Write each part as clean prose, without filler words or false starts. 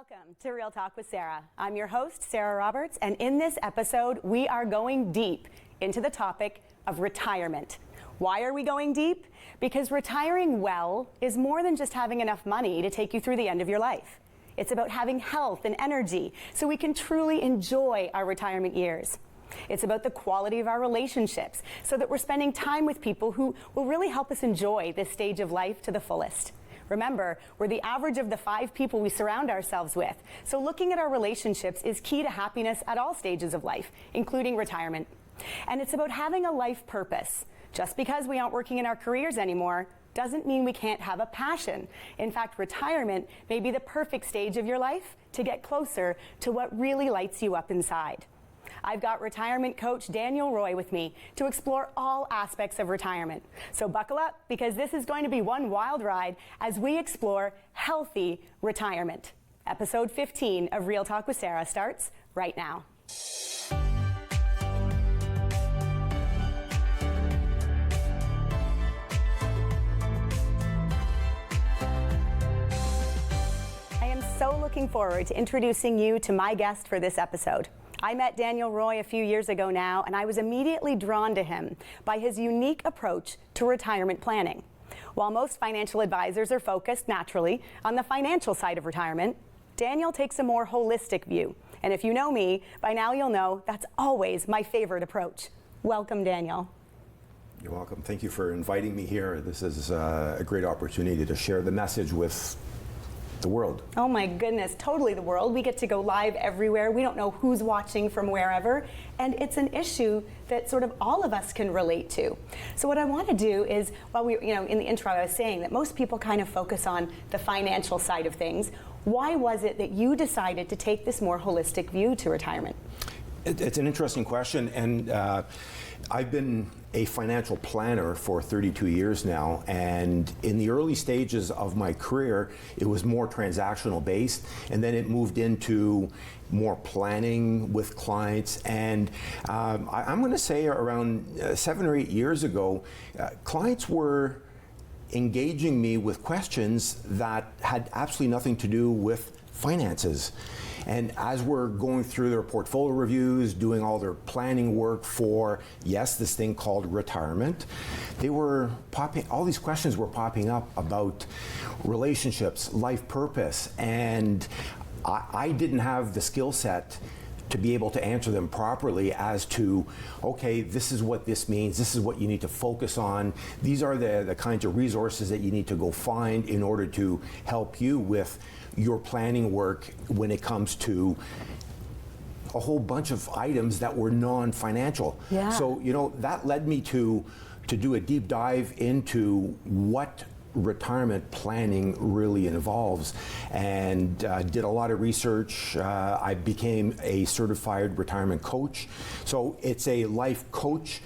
Welcome to Real Talk with Sarah. I'm your host, Sarah Roberts, and in this episode, we are going deep into the topic of retirement. Why are we going deep? Because retiring well is more than just having enough money to take you through the end of your life. It's about having health and energy so we can truly enjoy our retirement years. It's about the quality of our relationships so that we're spending time with people who will really help us enjoy this stage of life to the fullest. Remember, we're the average of the 5 people we surround ourselves with. So looking at our relationships is key to happiness at all stages of life, including retirement. And it's about having a life purpose. Just because we aren't working in our careers anymore doesn't mean we can't have a passion. In fact, retirement may be the perfect stage of your life to get closer to what really lights you up inside. I've got retirement coach Daniel Roy with me to explore all aspects of retirement. So buckle up, because this is going to be one wild ride as we explore healthy retirement. Episode 15 of Real Talk with Sarah starts right now. I am so looking forward to introducing you to my guest for this episode. I met Daniel Roy a few years ago now, and I was immediately drawn to him by his unique approach to retirement planning. While most financial advisors are focused, naturally, on the financial side of retirement, Daniel takes a more holistic view. And if you know me, by now you'll know that's always my favorite approach. Welcome, Daniel. You're welcome. Thank you for inviting me here. This is a great opportunity to share the message with the world. Oh my goodness, totally the world. We get to go live everywhere. We don't know who's watching from wherever, and it's an issue that sort of all of us can relate to. So what I want to do is, while we, in the intro I was saying that most people kind of focus on the financial side of things. Why was it that you decided to take this more holistic view to retirement? It's an interesting question, and I've been a financial planner for 32 years now, and in the early stages of my career, it was more transactional based, and then it moved into more planning with clients. And I'm going to say around 7 or 8 years ago, clients were engaging me with questions that had absolutely nothing to do with finances. And as we're going through their portfolio reviews, doing all their planning work for, yes, this thing called retirement, all these questions were popping up about relationships, life purpose, and I didn't have the skill set to be able to answer them properly as to, okay, this is what this means, this is what you need to focus on, these are the kinds of resources that you need to go find in order to help you with your planning work when it comes to a whole bunch of items that were non-financial. Yeah. So, that led me to do a deep dive into what retirement planning really involves, and did a lot of research. I became a certified retirement coach. So it's a life coach,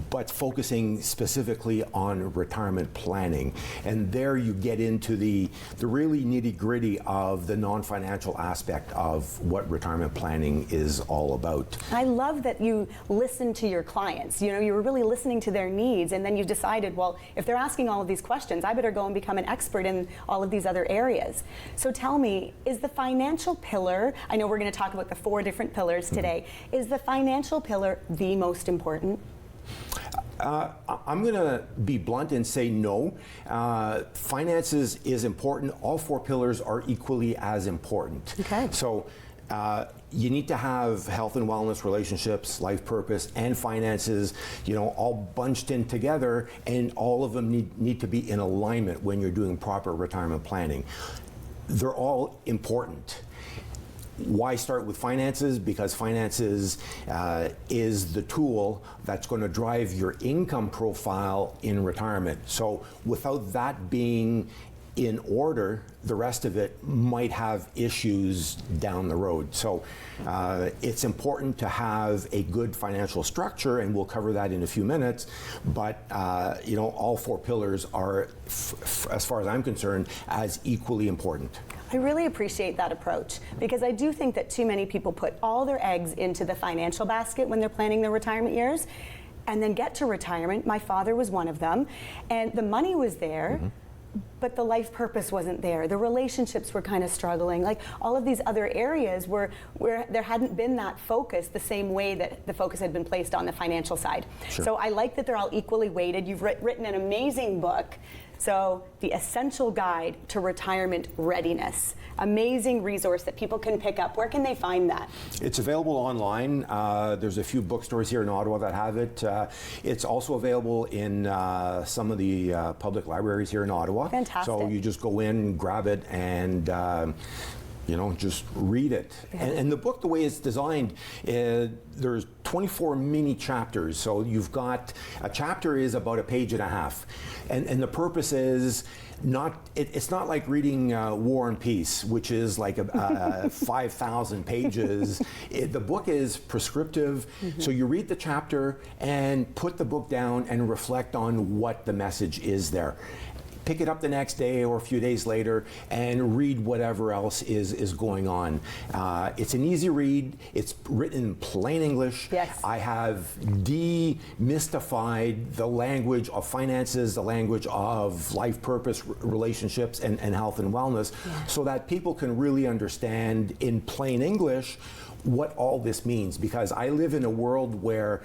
but focusing specifically on retirement planning. And there you get into the really nitty-gritty of the non-financial aspect of what retirement planning is all about. I love that you listen to your clients. You were really listening to their needs, and then you decided, well, if they're asking all of these questions, I better go and become an expert in all of these other areas. So tell me, is the financial pillar, I know we're going to talk about the 4 different pillars today, is the financial pillar the most important? I'm going to be blunt and say no. Finances is important. All 4 pillars are equally as important. Okay. So you need to have health and wellness, relationships, life purpose, and finances, all bunched in together, and all of them need to be in alignment when you're doing proper retirement planning. They're all important. Why start with finances? Because finances is the tool that's going to drive your income profile in retirement. So without that being in order, the rest of it might have issues down the road. So it's important to have a good financial structure, and we'll cover that in a few minutes. But all 4 pillars are, as far as I'm concerned, as equally important. I really appreciate that approach, because I do think that too many people put all their eggs into the financial basket when they're planning their retirement years, and then get to retirement. My father was one of them, and the money was there, but the life purpose wasn't there. The relationships were kind of struggling. Like all of these other areas where there hadn't been that focus the same way that the focus had been placed on the financial side. Sure. So I like that they're all equally weighted. You've written an amazing book. So The Essential Guide to Retirement Readiness. Amazing resource that people can pick up. Where can they find that? It's available online. There's a few bookstores here in Ottawa that have it. It's also available in some of the public libraries here in Ottawa. Fantastic. So you just go in, grab it, and just read it. And the book, the way it's designed, there's 24 mini chapters. So you've got, a chapter is about a page and a half. And the purpose is it's not like reading War and Peace, which is like 5,000 pages. The book is prescriptive. So you read the chapter and put the book down and reflect on what the message is there. Pick it up the next day or a few days later and read whatever else is going on. It's an easy read. It's written in plain English. Yes. I have demystified the language of finances, the language of life purpose, relationships, and health and wellness, so that people can really understand in plain English what all this means, because I live in a world where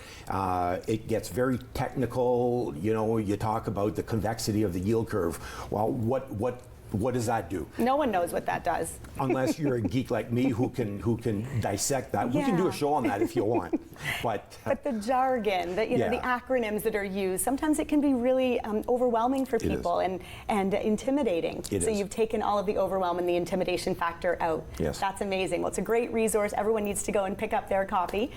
it gets very technical. You talk about the convexity of the yield curve. Well, what does that do? No one knows what that does. Unless you're a geek like me who can dissect that. We can do a show on that if you want. But the jargon, the acronyms that are used, sometimes it can be really overwhelming for people and intimidating. So you've taken all of the overwhelm and the intimidation factor out. Yes. That's amazing. Well, it's a great resource. Everyone needs to go and pick up their copy.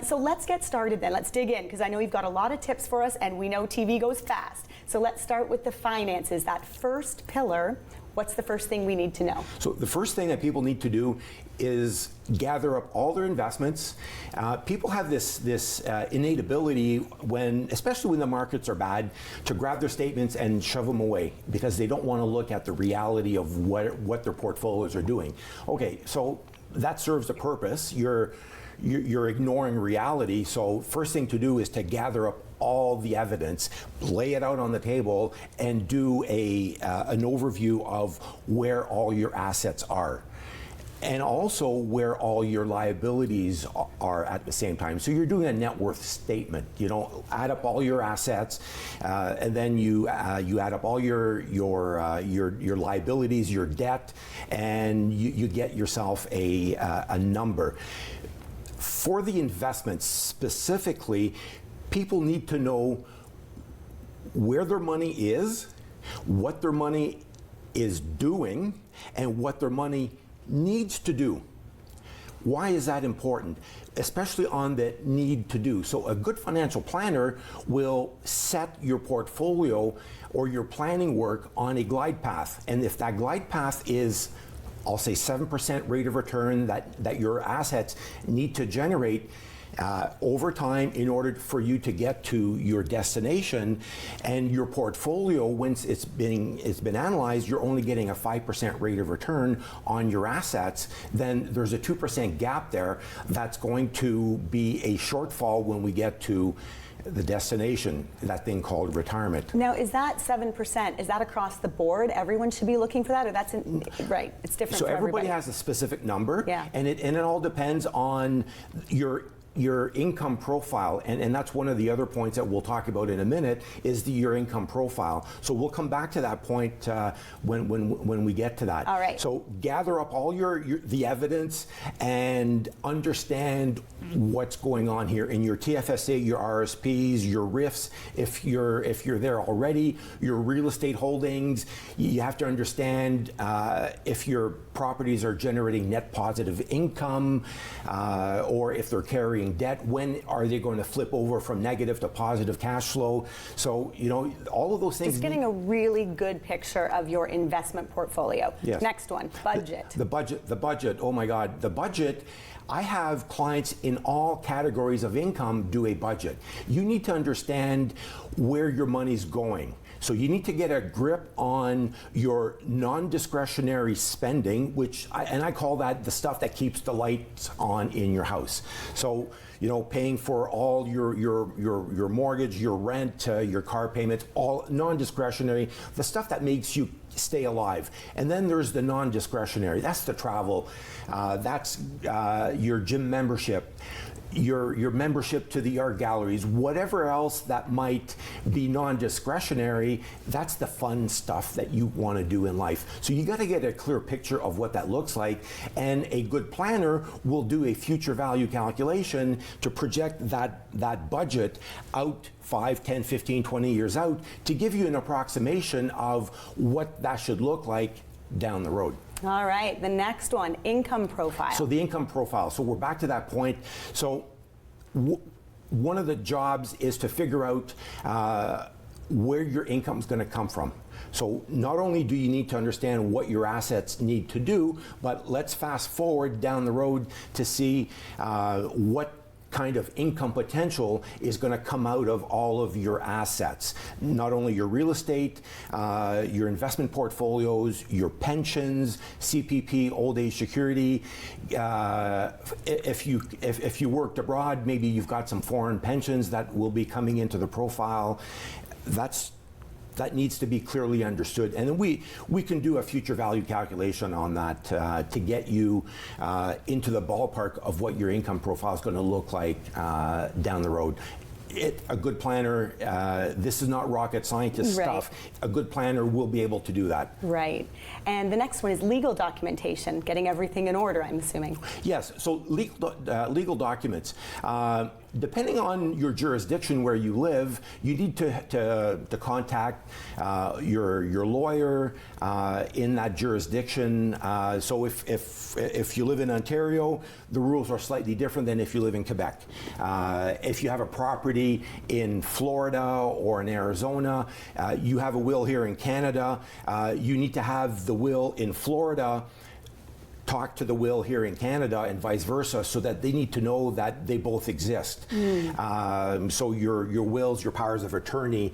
So let's get started then. Let's dig in, because I know you've got a lot of tips for us, and we know TV goes fast. So let's start with the finances, that first pillar. What's the first thing we need to know? So the first thing that people need to do is gather up all their investments. People have this innate ability, especially when the markets are bad, to grab their statements and shove them away because they don't want to look at the reality of what their portfolios are doing. Okay, so that serves a purpose. You're ignoring reality. So first thing to do is to gather up all the evidence, lay it out on the table, and do an overview of where all your assets are, and also where all your liabilities are at the same time. So you're doing a net worth statement. Add up all your assets, and then you add up all your liabilities, your debt, and you get yourself a number. For the investments specifically, people need to know where their money is, what their money is doing, and what their money needs to do. Why is that important? Especially on the need to do. So a good financial planner will set your portfolio or your planning work on a glide path. And if that glide path is, I'll say, 7% rate of return that your assets need to generate over time in order for you to get to your destination, and your portfolio, once it's been analyzed, you're only getting a 5% rate of return on your assets, then there's a 2% gap there that's going to be a shortfall when we get to the destination, that thing called retirement. Now, is that 7%, is that across the board? Everyone should be looking for that, or that's, right, it's different so for everybody. Everybody has a specific number, yeah. and it all depends on your income profile, and that's one of the other points that we'll talk about in a minute, is your income profile. So we'll come back to that point when we get to that. All right. So gather up all the evidence and understand what's going on here in your TFSA, your RSPs, your RIFs, if you're there already, your real estate holdings. You have to understand if your properties are generating net positive income, or if they're carrying debt, when are they going to flip over from negative to positive cash flow? So, all of those things. Just getting a really good picture of your investment portfolio. Yes. Next one, budget. The budget, oh my God, the budget. I have clients in all categories of income do a budget. You need to understand where your money's going. So you need to get a grip on your non-discretionary spending, I call that the stuff that keeps the lights on in your house. So paying for all your mortgage, your rent, your car payments, all non-discretionary, the stuff that makes you stay alive. And then there's the non-discretionary. That's the travel. That's your gym membership, your membership to the art galleries, whatever else that might be non-discretionary. That's the fun stuff that you want to do in life. So you got to get a clear picture of what that looks like, and a good planner will do a future value calculation to project that budget out 5, 10, 15, 20 years out to give you an approximation of what that should look like down the road. All right, the next one, income profile. So the income profile. So we're back to that point. So one of the jobs is to figure out where your income is going to come from. So not only do you need to understand what your assets need to do, but let's fast forward down the road to see what kind of income potential is going to come out of all of your assets. Not only your real estate, your investment portfolios, your pensions, CPP, old age security. If you worked abroad, maybe you've got some foreign pensions that will be coming into the profile. That needs to be clearly understood, and then we can do a future value calculation on that to get you into the ballpark of what your income profile is going to look like down the road. A good planner, this is not rocket scientist stuff. A good planner will be able to do that. Right. And the next one is legal documentation, getting everything in order, I'm assuming. Yes, so legal documents. Depending on your jurisdiction where you live, you need to contact your lawyer in that jurisdiction. So if you live in Ontario, the rules are slightly different than if you live in Quebec. If you have a property in Florida or in Arizona, you have a will here in Canada, you need to have the will in Florida talk to the will here in Canada and vice versa, so that they need to know that they both exist. So your wills, your powers of attorney,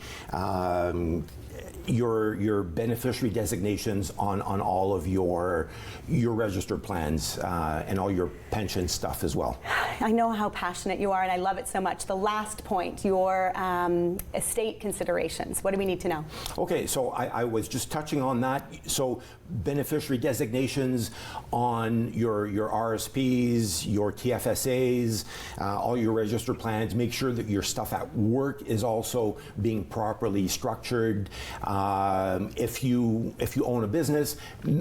your beneficiary designations on all of your registered plans and all your pension stuff as well. I know how passionate you are, and I love it so much. The last point, your estate considerations. What do we need to know? Okay, so I was just touching on that. So beneficiary designations on your RSPs, your TFSAs, all your registered plans. Make sure that your stuff at work is also being properly structured. If you own a business,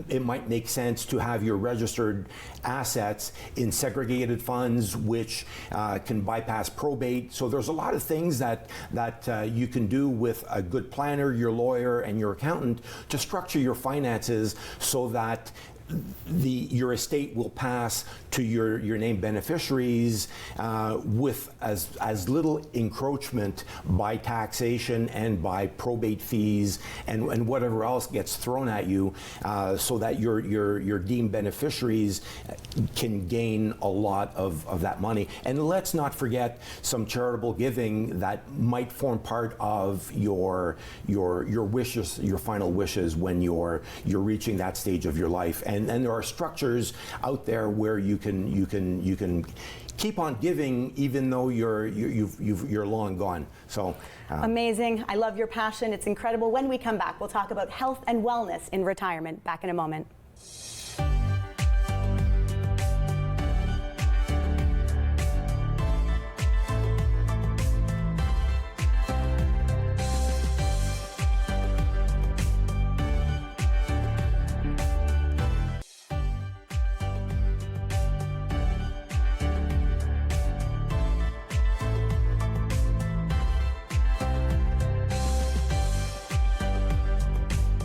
it might make sense to have your registered assets in segregated funds, which can bypass probate. So there's a lot of things that you can do with a good planner, your lawyer, and your accountant to structure your finances so that your estate will pass to your named beneficiaries with as little encroachment by taxation and by probate fees and whatever else gets thrown at you, so that your deemed beneficiaries can gain a lot of that money. And let's not forget some charitable giving that might form part of your wishes, your final wishes when you're reaching that stage of your life. And there are structures out there where you can keep on giving even though you're long gone. So amazing. I love your passion. It's incredible. When we come back, we'll talk about health and wellness in retirement. Back in a moment.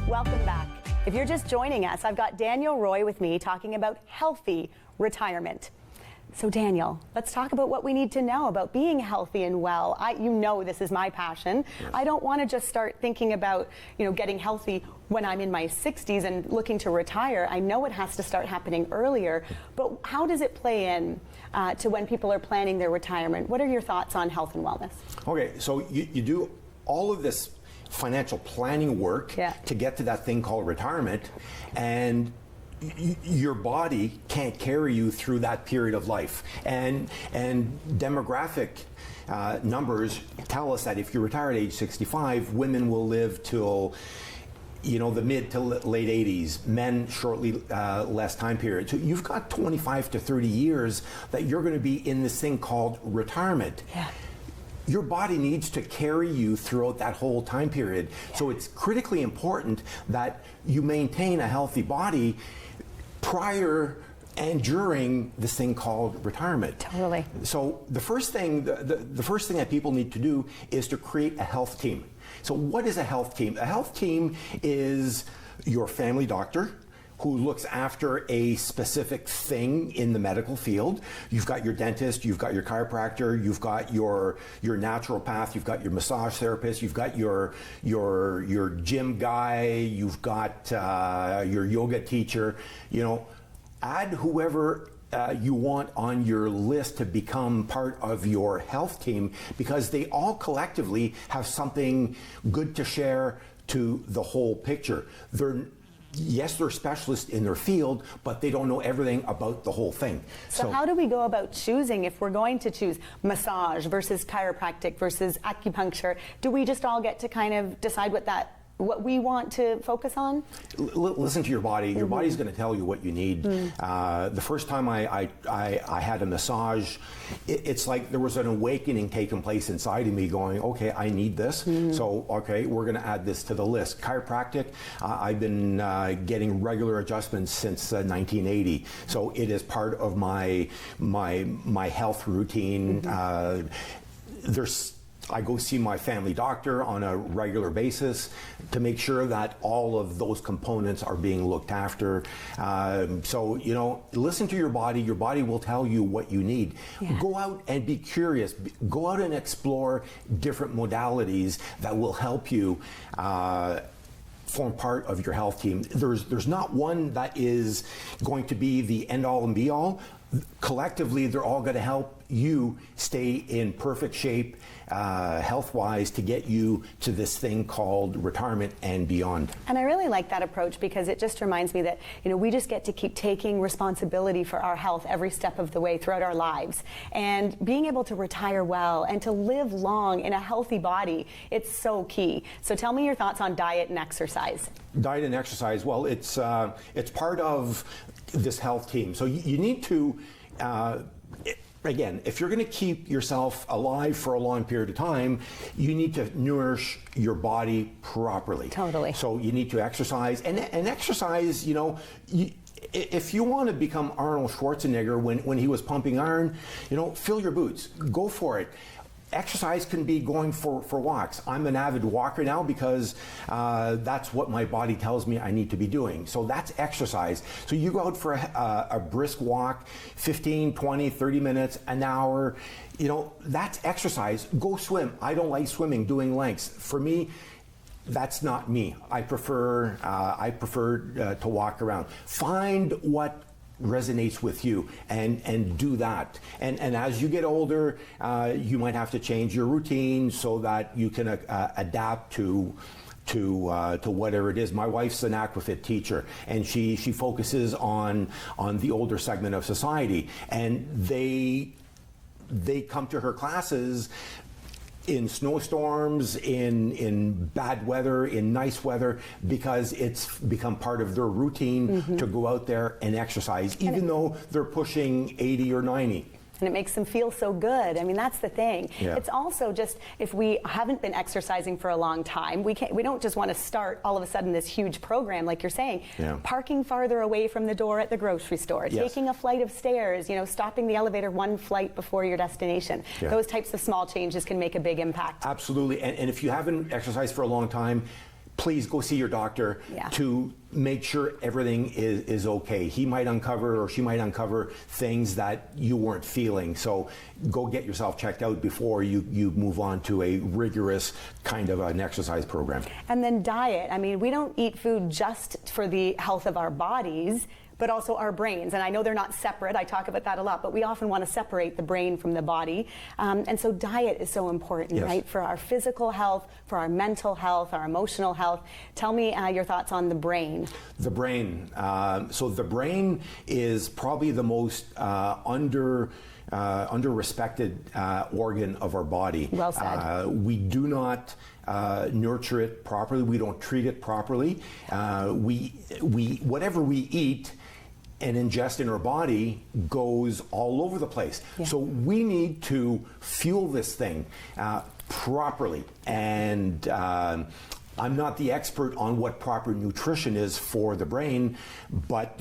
Welcome back. If you're just joining us, I've got Daniel Roy with me talking about healthy retirement. So Daniel, let's talk about what we need to know about being healthy and well. You know this is my passion. Yes. I don't want to just start thinking about, getting healthy when I'm in my 60s and looking to retire. I know it has to start happening earlier, but how does it play in to when people are planning their retirement? What are your thoughts on health and wellness? Okay, so you do all of this financial planning work to get to that thing called retirement, and your body can't carry you through that period of life. And demographic numbers tell us that if you retire at age 65, women will live till the mid to late 80s, men shortly less time period. So you've got 25 to 30 years that you're going to be in this thing called retirement. Yeah. Your body needs to carry you throughout that whole time period. Yeah. So it's critically important that you maintain a healthy body prior and during this thing called retirement. Totally. So the first thing that people need to do is to create a health team. So what is a health team? A health team is your family doctor who looks after a specific thing in the medical field. You've got your dentist, you've got your chiropractor, you've got your naturopath, you've got your massage therapist, you've got your gym guy, you've got your yoga teacher. Add whoever you want on your list to become part of your health team, because they all collectively have something good to share to the whole picture. They're specialists in their field, but they don't know everything about the whole thing. So how do we go about choosing, if we're going to choose massage versus chiropractic versus acupuncture? Do we just all get to kind of decide what we want to focus on? Listen to your body. Your body's going to tell you what you need. The first time I had a massage, it's like there was an awakening taking place inside of me going, okay, I need this. So, okay, we're going to add this to the list. Chiropractic, I've been getting regular adjustments since 1980. So it is part of my health routine. I go see my family doctor on a regular basis to make sure that all of those components are being looked after. So, listen to your body. Your body will tell you what you need. Yeah. Go out and be curious. Go out and explore different modalities that will help you form part of your health team. There's not one that is going to be the end-all and be-all. Collectively, they're all going to help you stay in perfect shape health-wise to get you to this thing called retirement and beyond. And I really like that approach, because it just reminds me that we just get to keep taking responsibility for our health every step of the way throughout our lives. And being able to retire well and to live long in a healthy body, it's so key. So tell me your thoughts on diet and exercise. Diet and exercise, well, it's part of this health team. So you need to again, if you're going to keep yourself alive for a long period of time, you need to nourish your body properly. Totally. So you need to exercise, and exercise, if you want to become Arnold Schwarzenegger when he was pumping iron, fill your boots, go for it. Exercise can be going for walks. I'm an avid walker now because that's what my body tells me I need to be doing. So that's exercise. So you go out for a brisk walk, 15, 20, 30 minutes, an hour, that's exercise. Go swim. I don't like swimming, doing lengths. For me, that's not me. I prefer to walk around. Find what resonates with you and do that. And as you get older, you might have to change your routine so that you can adapt to whatever it is. My wife's an aquafit teacher, and she focuses on the older segment of society, and they come to her classes in snowstorms, in bad weather, in nice weather, because it's become part of their routine to go out there and exercise, even though they're pushing 80 or 90. And it makes them feel so good. I mean, that's the thing. Yeah. It's also just, if we haven't been exercising for a long time, we don't just want to start all of a sudden this huge program like you're saying. Yeah. Parking farther away from the door at the grocery store, yes. taking a flight of stairs, stopping the elevator one flight before your destination. Yeah. Those types of small changes can make a big impact. Absolutely. And if you haven't exercised for a long time, please go see your doctor to make sure everything is okay. He might uncover, or she might uncover, things that you weren't feeling. So go get yourself checked out before you move on to a rigorous kind of an exercise program. And then diet. I mean, we don't eat food just for the health of our bodies, but also our brains. And I know they're not separate. I talk about that a lot, but we often want to separate the brain from the body. And so diet is so important, Yes. right? For our physical health, for our mental health, our emotional health. Tell me your thoughts on the brain. The brain. So the brain is probably the most under-respected organ of our body. Well said. We do not nurture it properly. We don't treat it properly. Whatever we eat and ingest in our body goes all over the place. Yeah. So we need to fuel this thing properly. And I'm not the expert on what proper nutrition is for the brain, but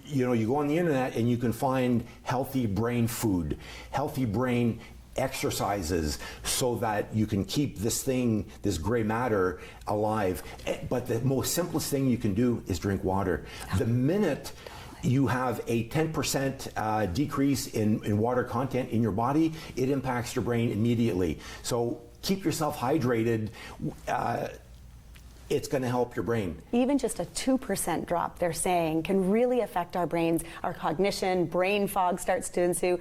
you go on the internet and you can find healthy brain food, healthy brain exercises, so that you can keep this gray matter alive. But the most simplest thing you can do is drink water. The minute you have a 10% decrease in water content in your body, it impacts your brain immediately. So keep yourself hydrated. It's going to help your brain. Even just a 2% drop, they're saying, can really affect our brains, our cognition, brain fog starts to ensue.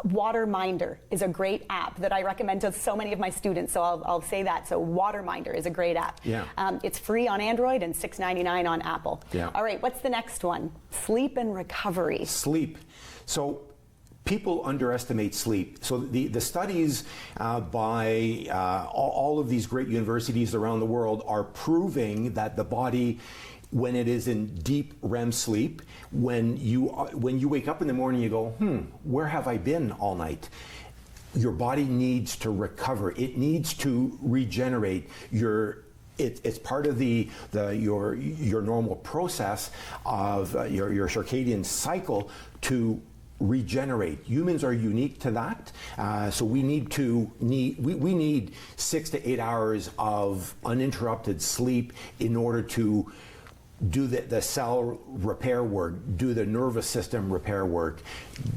Waterminder is a great app that I recommend to so many of my students, so I'll say that. So Waterminder is a great app. Yeah. It's free on Android and $6.99 on Apple. Yeah. All right, what's the next one? Sleep and recovery. Sleep. So people underestimate sleep. So the studies by all of these great universities around the world are proving that the body, when it is in deep REM sleep, when you wake up in the morning, you go, where have I been all night? Your body needs to recover. It needs to regenerate. It's part of your normal process of your circadian cycle to regenerate. Humans are unique to that, so we need 6 to 8 hours of uninterrupted sleep in order to do the cell repair work, do the nervous system repair work,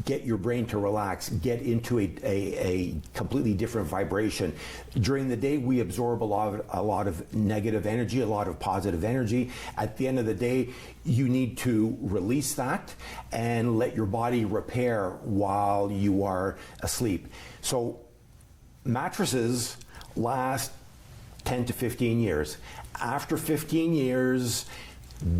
get your brain to relax, get into a completely different vibration. During the day, we absorb a lot of negative energy, a lot of positive energy. At the end of the day, you need to release that and let your body repair while you are asleep. So mattresses last 10 to 15 years. After 15 years,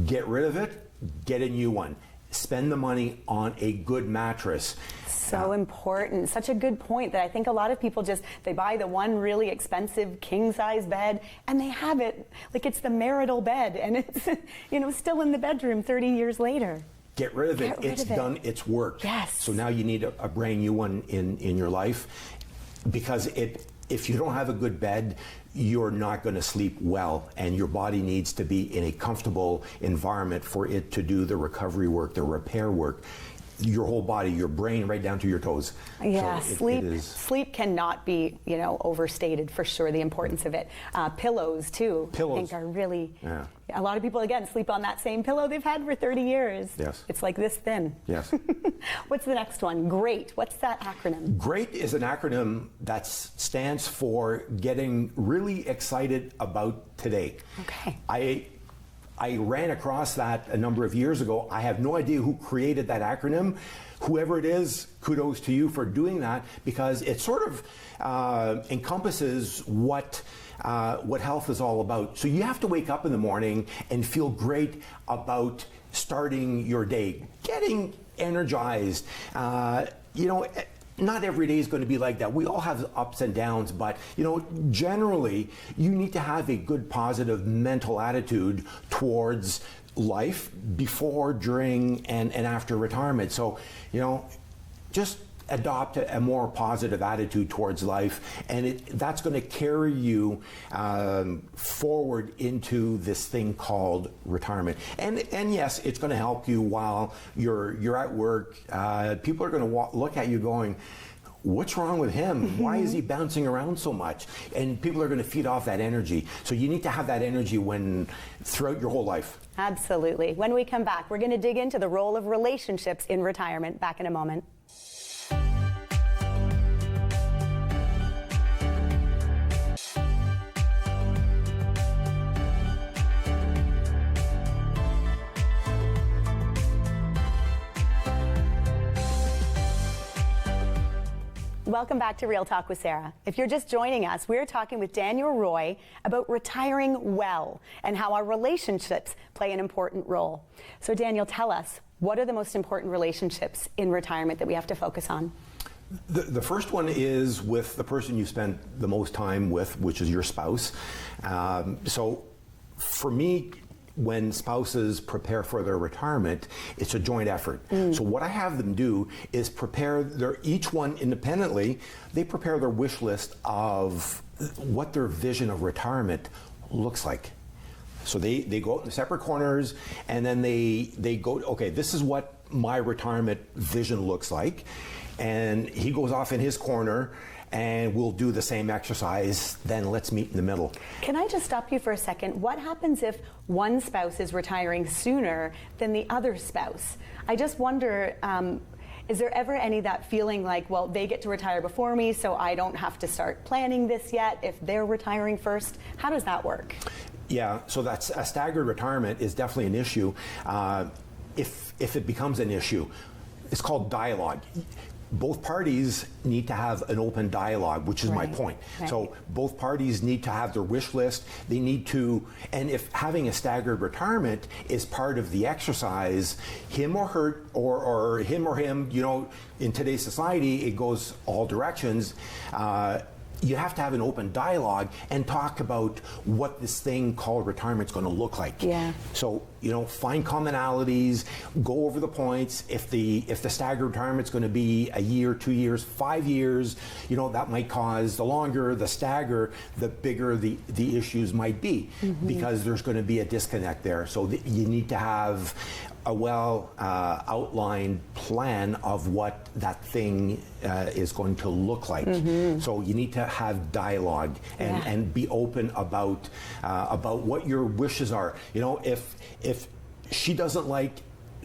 get rid of it, get a new one. Spend the money on a good mattress. So important. Such a good point that I think a lot of people they buy the one really expensive king size bed and they have it like it's the marital bed and it's still in the bedroom 30 years later. Get rid of it. It's done its work. Yes. So now you need a brand new one in your life, because if you don't have a good bed, you're not going to sleep well, and your body needs to be in a comfortable environment for it to do the recovery work, the repair work. Your whole body, your brain, right down to your toes. Yeah, So sleep cannot be, overstated, for sure, the importance of it. Pillows, too, Pillows. I think are really, Yeah. A lot of people, again, sleep on that same pillow they've had for 30 years. Yes. It's like this thin. Yes. What's the next one? GREAT. What's that acronym? GREAT is an acronym that stands for getting really excited about today. Okay. I ran across that a number of years ago. I have no idea who created that acronym. Whoever it is, kudos to you for doing that, because it sort of encompasses what health is all about. So you have to wake up in the morning and feel great about starting your day, getting energized. Not every day is going to be like that. We all have ups and downs, but generally you need to have a good, positive mental attitude towards life before, during, and after retirement. So, just adopt a more positive attitude towards life, and that's going to carry you forward into this thing called retirement. And yes, it's going to help you while you're at work. People are going to look at you going, what's wrong with him? Why is he bouncing around so much? And people are going to feed off that energy. So you need to have that energy throughout your whole life. Absolutely. When we come back, we're going to dig into the role of relationships in retirement. Back in a moment. Welcome back to Real Talk with Sarah. If you're just joining us, we're talking with Daniel Roy about retiring well and how our relationships play an important role. So Daniel, tell us, what are the most important relationships in retirement that we have to focus on? The first one is with the person you spend the most time with, which is your spouse. So for me, when spouses prepare for their retirement, it's a joint effort. So what I have them do is prepare each one independently, they prepare their wish list of what their vision of retirement looks like. So they go out in separate corners and then they go, okay, this is what my retirement vision looks like. And he goes off in his corner and we'll do the same exercise, then let's meet in the middle. Can I just stop you for a second? What happens if one spouse is retiring sooner than the other spouse? I just wonder, is there ever any that feeling like, well, they get to retire before me, so I don't have to start planning this yet if they're retiring first? How does that work? Yeah, so that's a staggered retirement is definitely an issue. If it becomes an issue, it's called dialogue. Both parties need to have an open dialogue, which is my point. Right. So both parties need to have their wish list. They need to, and if having a staggered retirement is part of the exercise, him or her, or him or him, you know, in today's society, it goes all directions. You have to have an open dialogue and talk about what this thing called retirement is going to look like. Yeah. So, you know, find commonalities, go over the points. If the staggered retirement is going to be a year, 2 years, 5 years, you know, that might cause the longer the stagger, the bigger the issues might be, because there's going to be a disconnect there. So you need to have a well outlined plan of what that thing is going to look like. So you need to have dialogue and be open about what your wishes are. You know, if she doesn't like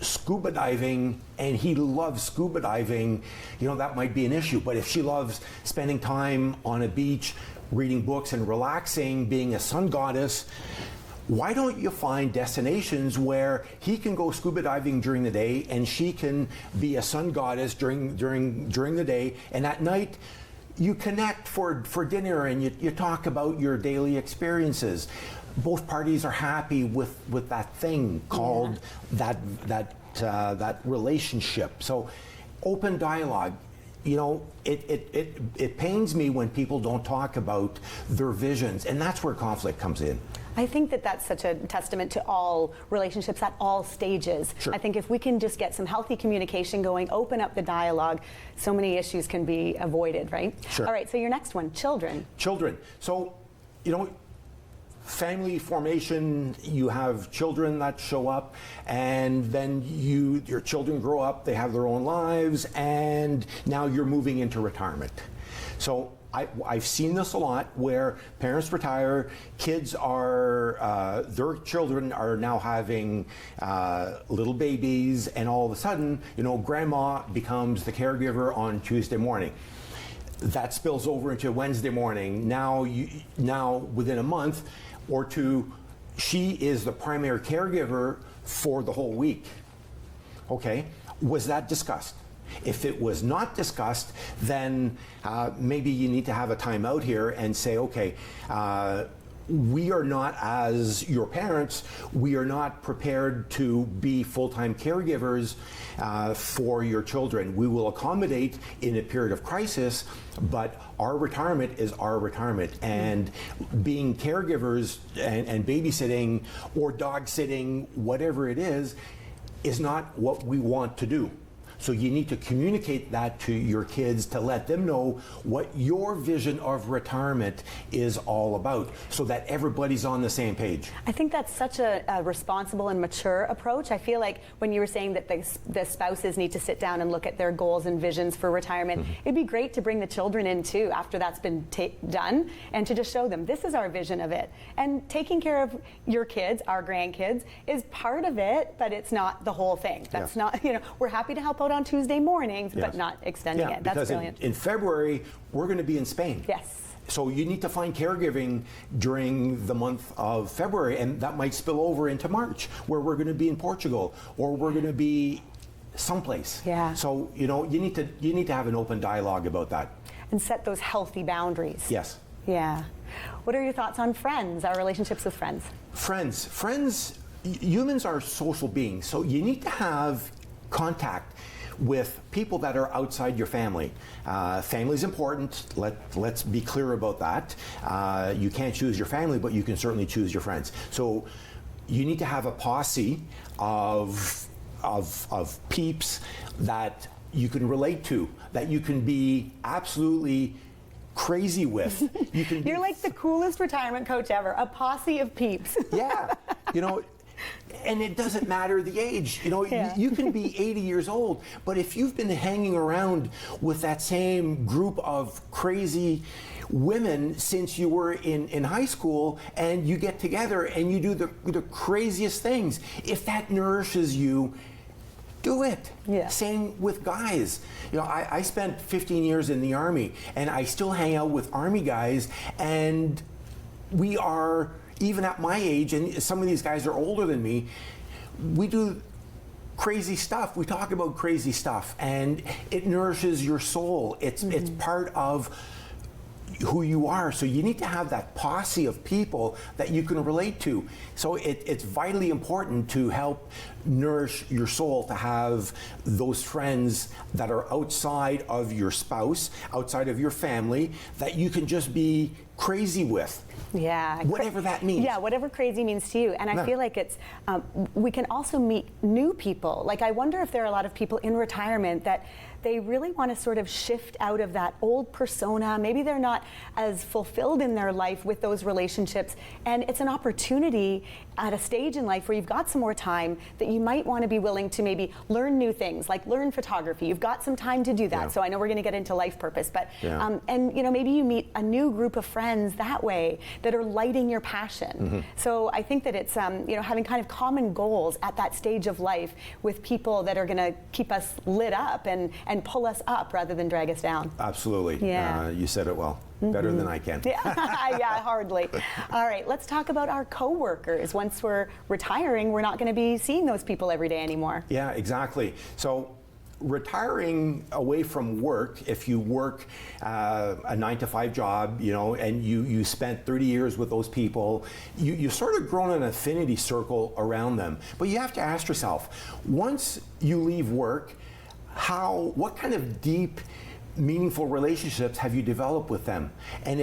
scuba diving and he loves scuba diving, you know, that might be an issue. But if she loves spending time on a beach, reading books and relaxing, being a sun goddess, why don't you find destinations where he can go scuba diving during the day and she can be a sun goddess during the day, and at night you connect for dinner and you talk about your daily experiences. Both parties are happy with that thing called that relationship. So open dialogue. You know, it pains me when people don't talk about their visions, and that's where conflict comes in. I think that that's such a testament to all relationships at all stages. Sure. I think if we can just get some healthy communication going, open up the dialogue, so many issues can be avoided, right? Sure. All right, so your next one, children. Children. So, you know, family formation, you have children that show up, and then your children grow up, they have their own lives, and now you're moving into retirement. So I've seen this a lot where parents retire, kids are, their children are now having little babies, and all of a sudden, you know, grandma becomes the caregiver on Tuesday morning. That spills over into Wednesday morning. Now within a month or two, she is the primary caregiver for the whole week. Okay, was that discussed? If it was not discussed, then maybe you need to have a timeout here and say, okay, we are not, as your parents, we are not prepared to be full-time caregivers for your children. We will accommodate in a period of crisis, but our retirement is our retirement. And being caregivers and babysitting or dog sitting, whatever it is not what we want to do. So you need to communicate that to your kids to let them know what your vision of retirement is all about, so that everybody's on the same page. I think that's such a responsible and mature approach. I feel like when you were saying that the spouses need to sit down and look at their goals and visions for retirement, it'd be great to bring the children in too after that's been done, and to just show them this is our vision of it. And taking care of your kids, our grandkids, is part of it, but it's not the whole thing. That's not, you know, we're happy to help out on Tuesday mornings, but not extending it. That's brilliant. In February, we're going to be in Spain. Yes. So you need to find caregiving during the month of February, and that might spill over into March, where we're going to be in Portugal, or we're going to be someplace. Yeah. So, you know, you need to have an open dialogue about that. and set those healthy boundaries. Yes. Yeah. What are your thoughts on friends, our relationships with friends? Friends, humans are social beings, so you need to have contact with people that are outside your family. Family is important. Let's be clear about that. You can't choose your family, but you can certainly choose your friends. So you need to have a posse of peeps that you can relate to, that you can be absolutely crazy with. You're like the coolest retirement coach ever, a posse of peeps. Yeah, and it doesn't matter the age. Yeah. You can be 80 years old, but if you've been hanging around with that same group of crazy women since you were in high school, and you get together and you do the craziest things, if that nourishes you, do it. Yeah. Same with guys. I spent 15 years in the Army, and I still hang out with Army guys, and we are, even at my age, and some of these guys are older than me, we do crazy stuff. We talk about crazy stuff, and it nourishes your soul. It's part of who you are. So you need to have that posse of people that you can relate to. So it's vitally important to help nourish your soul, to have those friends that are outside of your spouse, outside of your family, that you can just be crazy with. Yeah. Whatever that means. Yeah, whatever crazy means to you. And I feel like it's, we can also meet new people. Like, I wonder if there are a lot of people in retirement that they really want to sort of shift out of that old persona. Maybe they're not as fulfilled in their life with those relationships. And it's an opportunity at a stage in life where you've got some more time that you might want to be willing to maybe learn new things, like learn photography. You've got some time to do that. Yeah. So I know we're going to get into life purpose, but Yeah. and maybe you meet a new group of friends that way that are lighting your passion. So I think that it's having kind of common goals at that stage of life with people that are going to keep us lit up and pull us up rather than drag us down. Absolutely. Yeah. You said it well. Better than I can. Yeah, yeah, hardly. All right, let's talk about our coworkers. Once we're retiring, we're not going to be seeing those people every day anymore. Yeah, exactly. So retiring away from work, if you work a 9-to-5 job, and you spent 30 years with those people, you sort of grown an affinity circle around them. But you have to ask yourself, once you leave work, what kind of deep, meaningful relationships have you developed with them? And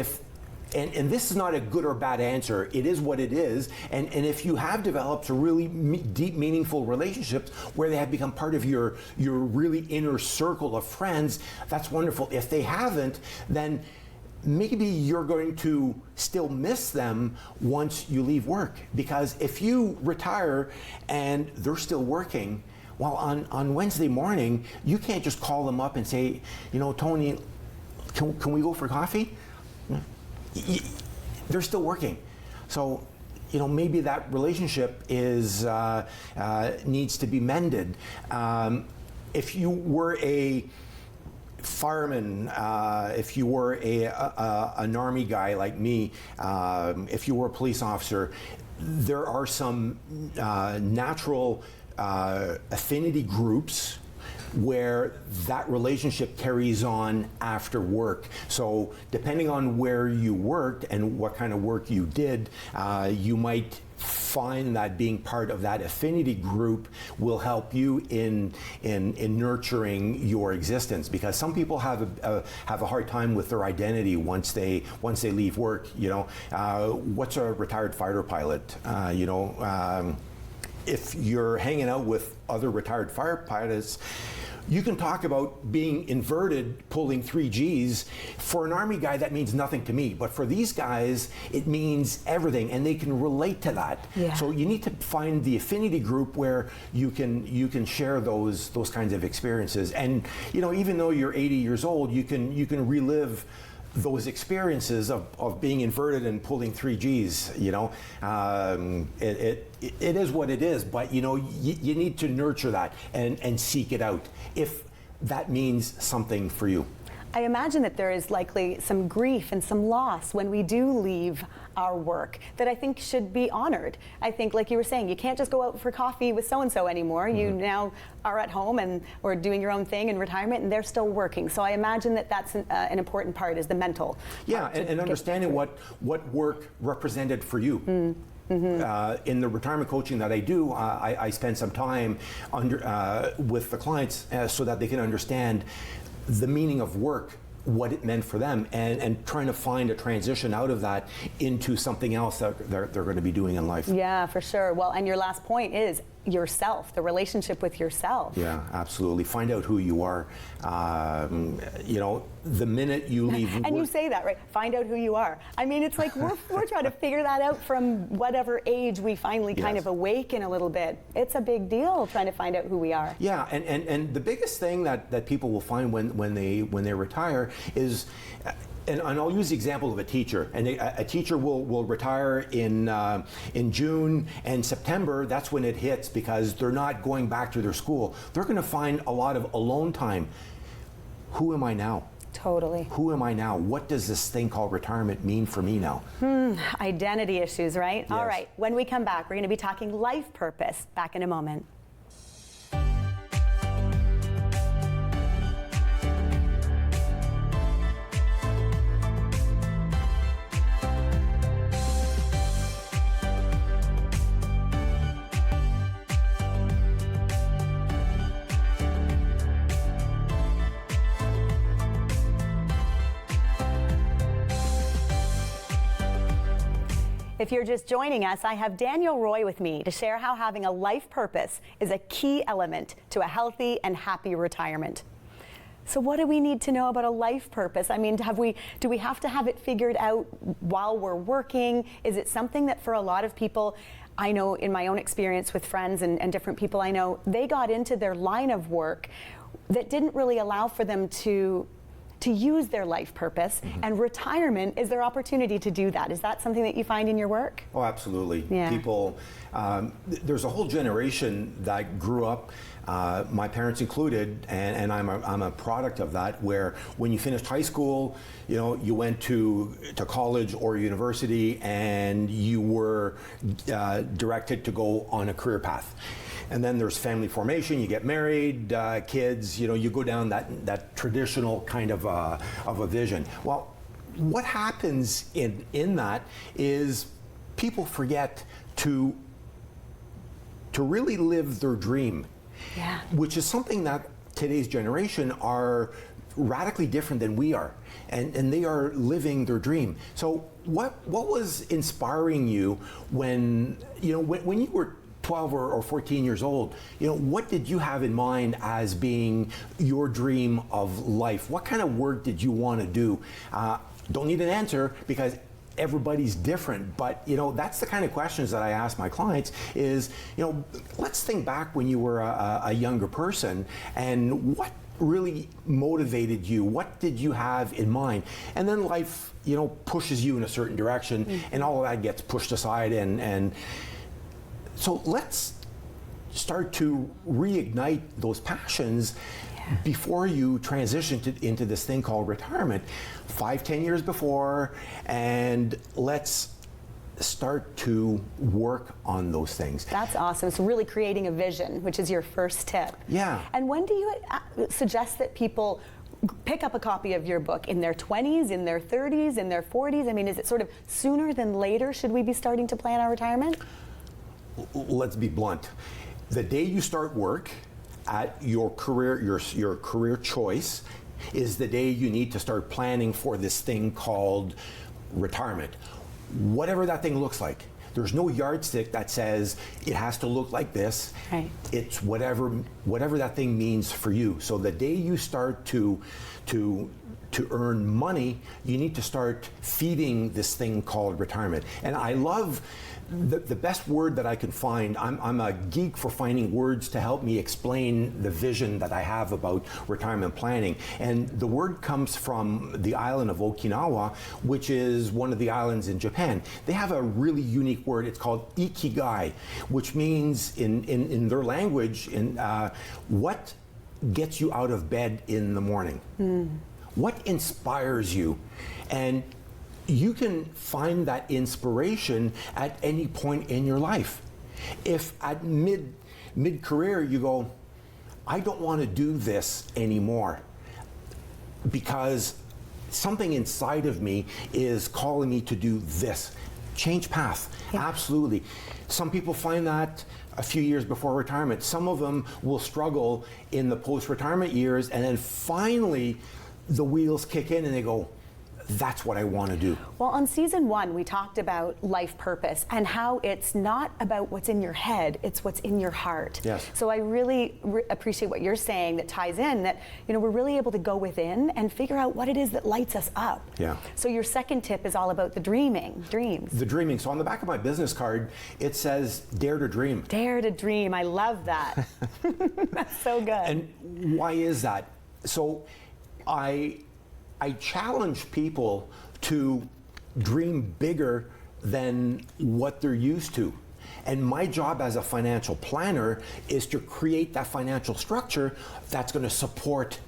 and this is not a good or bad answer, it is what it is. And if you have developed a really deep, meaningful relationships where they have become part of your really inner circle of friends, that's wonderful. If they haven't, then maybe you're going to still miss them once you leave work. Because if you retire and they're still working, well, on Wednesday morning, you can't just call them up and say, Tony, can we go for coffee? They're still working. So, maybe that relationship is needs to be mended. If you were a fireman, if you were an Army guy like me, if you were a police officer, there are some natural affinity groups where that relationship carries on after work. So depending on where you worked and what kind of work you did, you might find that being part of that affinity group will help you in nurturing your existence, because some people have a hard time with their identity once they leave work. What's a retired fighter pilot? If you're hanging out with other retired fire pilots, you can talk about being inverted, pulling 3 Gs. For an Army guy, that means nothing to me. But for these guys, it means everything, and they can relate to that. Yeah. So you need to find the affinity group where you can share those kinds of experiences. And even though you're 80 years old, you can relive those experiences of being inverted and pulling 3 Gs. It is what it is, but you need to nurture that and seek it out if that means something for you. I imagine that there is likely some grief and some loss when we do leave our work that I think should be honored. I think, like you were saying, you can't just go out for coffee with so-and-so anymore. Mm-hmm. You now are at home and or doing your own thing in retirement, and they're still working. So I imagine that that's an important part, is the mental. Yeah, and understanding what work represented for you. Mm. Mm-hmm. In the retirement coaching that I do, I spend some time with the clients so that they can understand the meaning of work, what it meant for them, and trying to find a transition out of that into something else that they're going to be doing in life. Yeah, for sure. Well, and your last point is yourself, the relationship with yourself. Yeah, absolutely. Find out who you are. The minute you leave and work, you say that, right? Find out who you are. I mean, it's like we're trying to figure that out from whatever age we finally kind of awaken a little bit. It's a big deal trying to find out who we are. Yeah, and the biggest thing that people will find when they retire is, and I'll use the example of a teacher. And a teacher will retire in June and September. That's when it hits, because they're not going back to their school. They're going to find a lot of alone time. Who am I now? Totally. Who am I now? What does this thing called retirement mean for me now? Identity issues, right? Yes. All right. When we come back, we're going to be talking life purpose. Back in a moment. If you're just joining us, I have Daniel Roy with me to share how having a life purpose is a key element to a healthy and happy retirement. So what do we need to know about a life purpose? I mean, do we have to have it figured out while we're working? Is it something that for a lot of people, I know in my own experience with friends and different people I know, they got into their line of work that didn't really allow for them to use their life purpose, and retirement is their opportunity to do that. Is that something that you find in your work? Oh, absolutely. Yeah. People, there's a whole generation that grew up, my parents included, and I'm a product of that, where when you finished high school, you went to college or university, and you were directed to go on a career path. And then there's family formation, you get married, kids, you go down that traditional kind of a vision. Well, what happens in that is people forget to really live their dream, which is something that today's generation are radically different than we are, and they are living their dream. So what was inspiring you when you were 12 or 14 years old, what did you have in mind as being your dream of life? What kind of work did you want to do? Don't need an answer, because everybody's different, but that's the kind of questions that I ask my clients is, let's think back when you were a younger person, and what really motivated you? What did you have in mind? And then life, pushes you in a certain direction, and all of that gets pushed aside, and so let's start to reignite those passions before you transition into this thing called retirement, 5-10 years before, and let's start to work on those things. That's awesome. So really creating a vision, which is your first tip. Yeah. And when do you suggest that people pick up a copy of your book? In their 20s, in their 30s, in their 40s? I mean, is it sort of sooner than later should we be starting to plan our retirement? Let's be blunt. The day you start work at your career, your career choice, is the day you need to start planning for this thing called retirement. Whatever that thing looks like. There's no yardstick that says it has to look like this. Right. It's whatever that thing means for you. So the day you start to earn money, you need to start feeding this thing called retirement. And I love the best word that I can find. I'm a geek for finding words to help me explain the vision that I have about retirement planning. And the word comes from the island of Okinawa, which is one of the islands in Japan. They have a really unique word. It's called ikigai, which means in their language, what gets you out of bed in the morning. What inspires you? And you can find that inspiration at any point in your life. If at mid-career you go, I don't want to do this anymore because something inside of me is calling me to do this. Change path, absolutely. Some people find that a few years before retirement. Some of them will struggle in the post-retirement years, and then finally the wheels kick in and they go, that's what I want to do. Well, on season 1, we talked about life purpose and how it's not about what's in your head, it's what's in your heart. Yes. So I really appreciate what you're saying that ties in that, you know, we're really able to go within and figure out what it is that lights us up. Yeah. So your second tip is all about the dreams. The dreaming. So on the back of my business card, it says, dare to dream. Dare to dream. I love that. That's so good. And why is that? So I challenge people to dream bigger than what they're used to. And my job as a financial planner is to create that financial structure that's going to support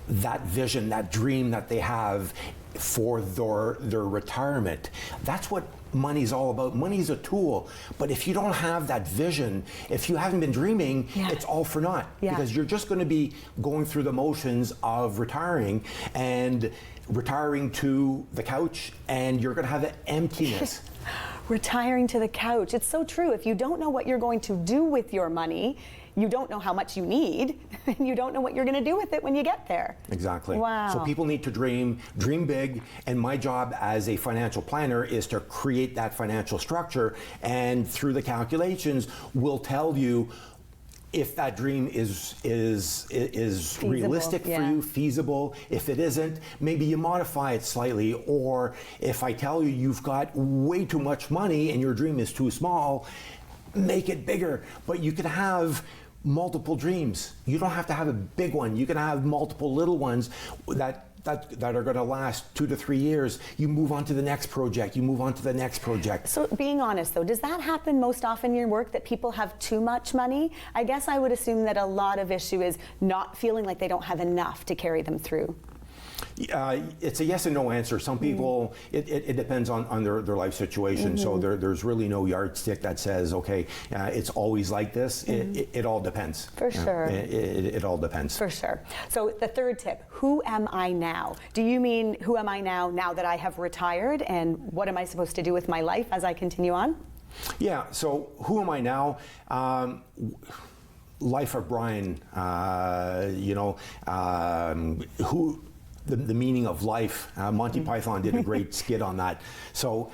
that vision, that dream that they have for their retirement. That's what money's all about. Money's a tool, but if you don't have that vision, if you haven't been dreaming, it's all for naught, because you're just going to be going through the motions of retiring and retiring to the couch, and you're going to have an emptiness. Retiring to the couch. It's so true. If you don't know what you're going to do with your money, you don't know how much you need, and you don't know what you're going to do with it when you get there. Exactly. Wow. So people need to dream big, and my job as a financial planner is to create that financial structure, and through the calculations, we'll tell you if that dream is feasible, realistic for you, feasible. If it isn't, maybe you modify it slightly. Or if I tell you you've got way too much money and your dream is too small, make it bigger. But you can have multiple dreams. You don't have to have a big one. You can have multiple little ones that are going to last 2 to 3 years. You move on to the next project. You move on to the next project. So being honest though, does that happen most often in your work, that people have too much money? I guess I would assume that a lot of issue is not feeling like they don't have enough to carry them through. It's a yes and no answer. Some people, it depends on their life situation. So there's really no yardstick that says, okay, it's always like this. It all depends. For sure. It all depends. For sure. So the third tip, who am I now? Do you mean who am I now that I have retired, and what am I supposed to do with my life as I continue on? Yeah, so who am I now? Life of Brian, the meaning of life. Monty Python did a great skit on that. So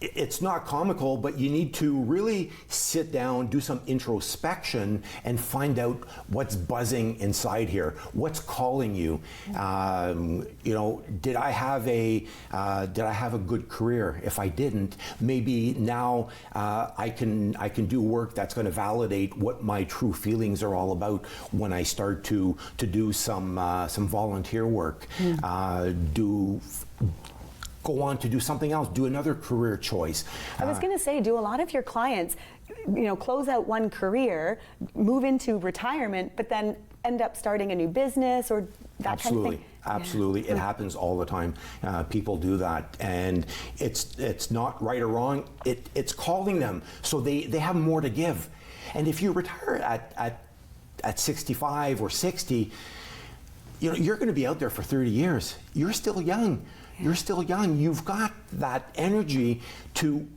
it's not comical, but you need to really sit down, do some introspection, and find out what's buzzing inside here. What's calling you? Did I have a good career? If I didn't, maybe now I can do work that's going to validate what my true feelings are all about when I start to do some volunteer work. Go on to do something else, do another career choice. I was going to say, do a lot of your clients, close out one career, move into retirement, but then end up starting a new business or that kind of thing? Absolutely. It happens all the time. People do that, and it's not right or wrong. It's calling them, so they have more to give. And if you retire at 65 or 60, you're going to be out there for 30 years. You're still young. You're still young. You've got that energy to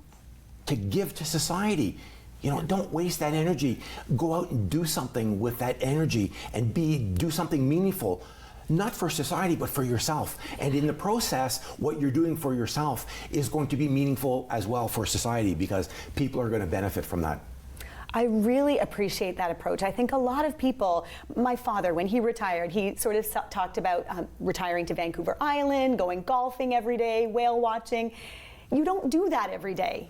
give to society. Don't waste that energy. Go out and do something with that energy and do something meaningful, not for society, but for yourself. And in the process, what you're doing for yourself is going to be meaningful as well for society, because people are going to benefit from that. I really appreciate that approach. I think a lot of people, my father, when he retired, he sort of talked about retiring to Vancouver Island, going golfing every day, whale watching. You don't do that every day.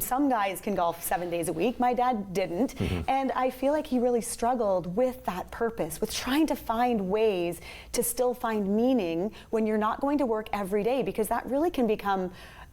Some guys can golf 7 days a week. My dad didn't. And I feel like he really struggled with that purpose, with trying to find ways to still find meaning when you're not going to work every day, because that really can become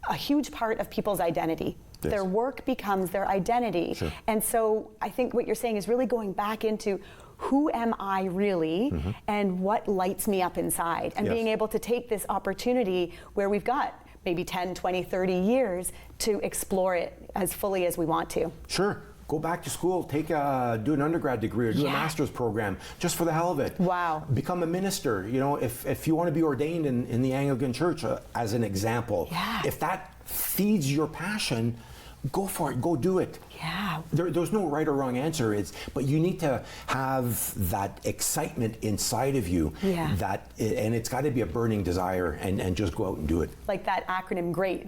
a huge part of people's identity. Yes. Their work becomes their identity. Sure. And so I think what you're saying is really going back into who am I really and what lights me up inside, and Yes. being able to take this opportunity where we've got maybe 10, 20, 30 years to explore it as fully as we want to. Sure. Go back to school, do an undergrad degree or do a master's program just for the hell of it. Wow. Become a minister. You know, if you want to be ordained in the Anglican Church, as an example, if that feeds your passion, go for it, go do it. Yeah. There's no right or wrong answer, but you need to have that excitement inside of you, and it's got to be a burning desire, and just go out and do it. Like that acronym GREAT,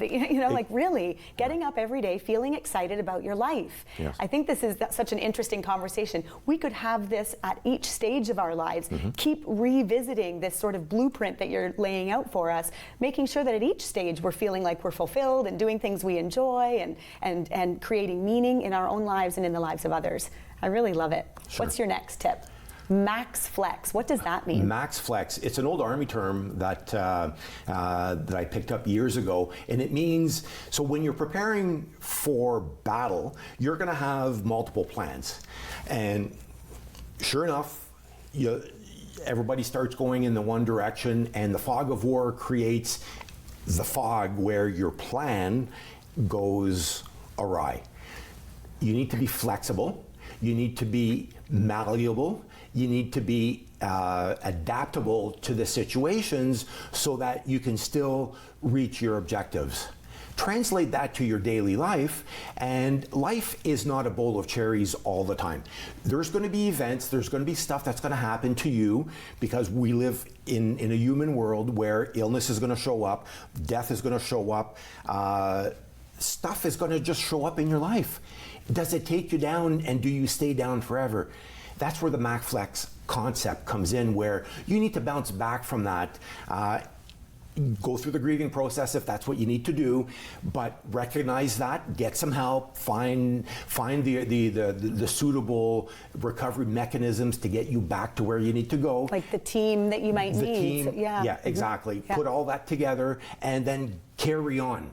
like really getting up every day feeling excited about your life. Yes. I think this is such an interesting conversation. We could have this at each stage of our lives, keep revisiting this sort of blueprint that you're laying out for us, making sure that at each stage we're feeling like we're fulfilled and doing things we enjoy and creating meaning in our own lives and in the lives of others. I really love it. Sure. What's your next tip? Max Flex. What does that mean? Max Flex. It's an old Army term that I picked up years ago, and it means, so when you're preparing for battle, you're going to have multiple plans, and sure enough, everybody starts going in the one direction, and the fog of war creates the fog where your plan goes awry. You need to be flexible. You need to be malleable. You need to be adaptable to the situations so that you can still reach your objectives. Translate that to your daily life, and life is not a bowl of cherries all the time. There's going to be events, there's going to be stuff that's going to happen to you, because we live in a human world where illness is going to show up, death is going to show up, stuff is going to just show up in your life. Does it take you down, and do you stay down forever? That's where the Max Flex concept comes in, where you need to bounce back from that. Go through the grieving process if that's what you need to do, but recognize that, get some help, find the suitable recovery mechanisms to get you back to where you need to go. Like the team that you might need. Team, So, yeah. Exactly. Yeah. Put all that together and then carry on.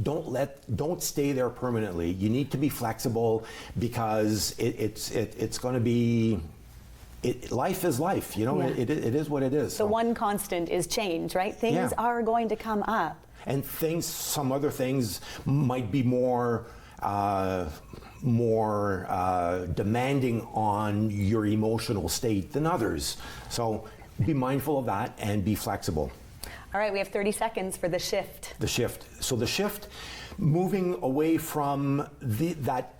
Don't stay there permanently. You need to be flexible, because it's going to be. Life is life, it is what it is. The one constant is change, right? Things are going to come up. And some other things might be more demanding on your emotional state than others. So be mindful of that and be flexible. All right, we have 30 seconds for the shift. The shift. So the shift, moving away from that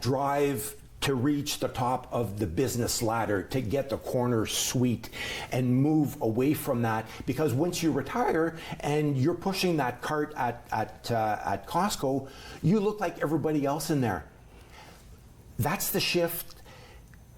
drive to reach the top of the business ladder, to get the corner suite, and move away from that, because once you retire and you're pushing that cart at Costco, you look like everybody else in there. That's the shift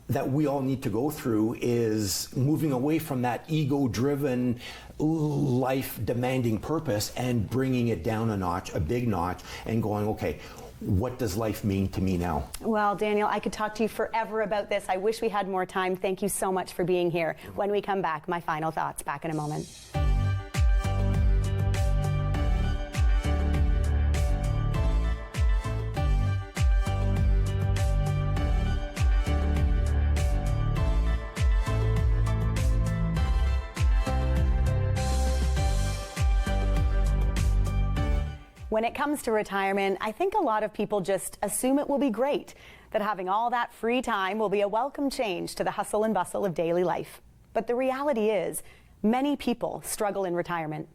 that we all need to go through, is moving away from that ego-driven, life-demanding purpose and bringing it down a notch, a big notch, and going, okay, what does life mean to me now? Well, Daniel, I could talk to you forever about this. I wish we had more time. Thank you so much for being here. When we come back, my final thoughts. Back in a moment. When it comes to retirement, I think a lot of people just assume it will be great, that having all that free time will be a welcome change to the hustle and bustle of daily life. But the reality is, many people struggle in retirement.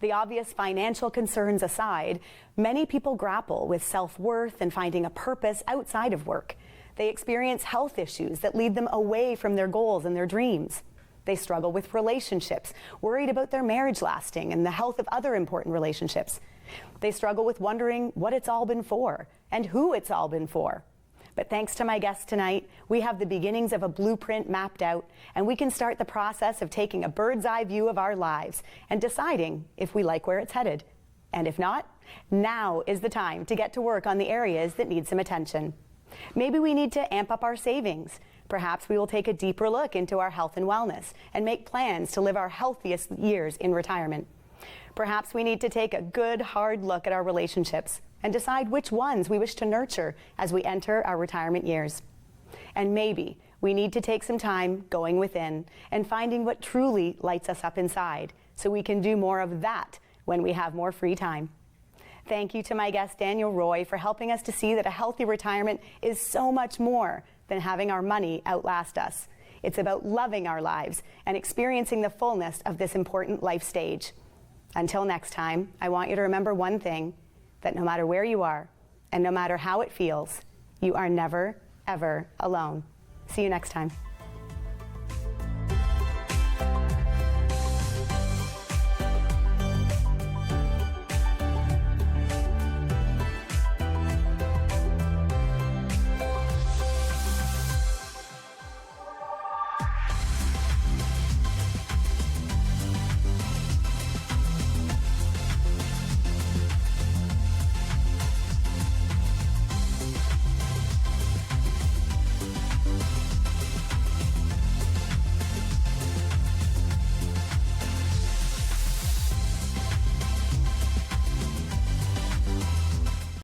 The obvious financial concerns aside, many people grapple with self-worth and finding a purpose outside of work. They experience health issues that lead them away from their goals and their dreams. They struggle with relationships, worried about their marriage lasting and the health of other important relationships. They struggle with wondering what it's all been for and who it's all been for. But thanks to my guest tonight, we have the beginnings of a blueprint mapped out, and we can start the process of taking a bird's eye view of our lives and deciding if we like where it's headed. And if not, now is the time to get to work on the areas that need some attention. Maybe we need to amp up our savings. Perhaps we will take a deeper look into our health and wellness and make plans to live our healthiest years in retirement. Perhaps we need to take a good, hard look at our relationships and decide which ones we wish to nurture as we enter our retirement years. And maybe we need to take some time going within and finding what truly lights us up inside so we can do more of that when we have more free time. Thank you to my guest Daniel Roy for helping us to see that a healthy retirement is so much more than having our money outlast us. It's about loving our lives and experiencing the fullness of this important life stage. Until next time, I want you to remember one thing, that no matter where you are and no matter how it feels, you are never, ever alone. See you next time.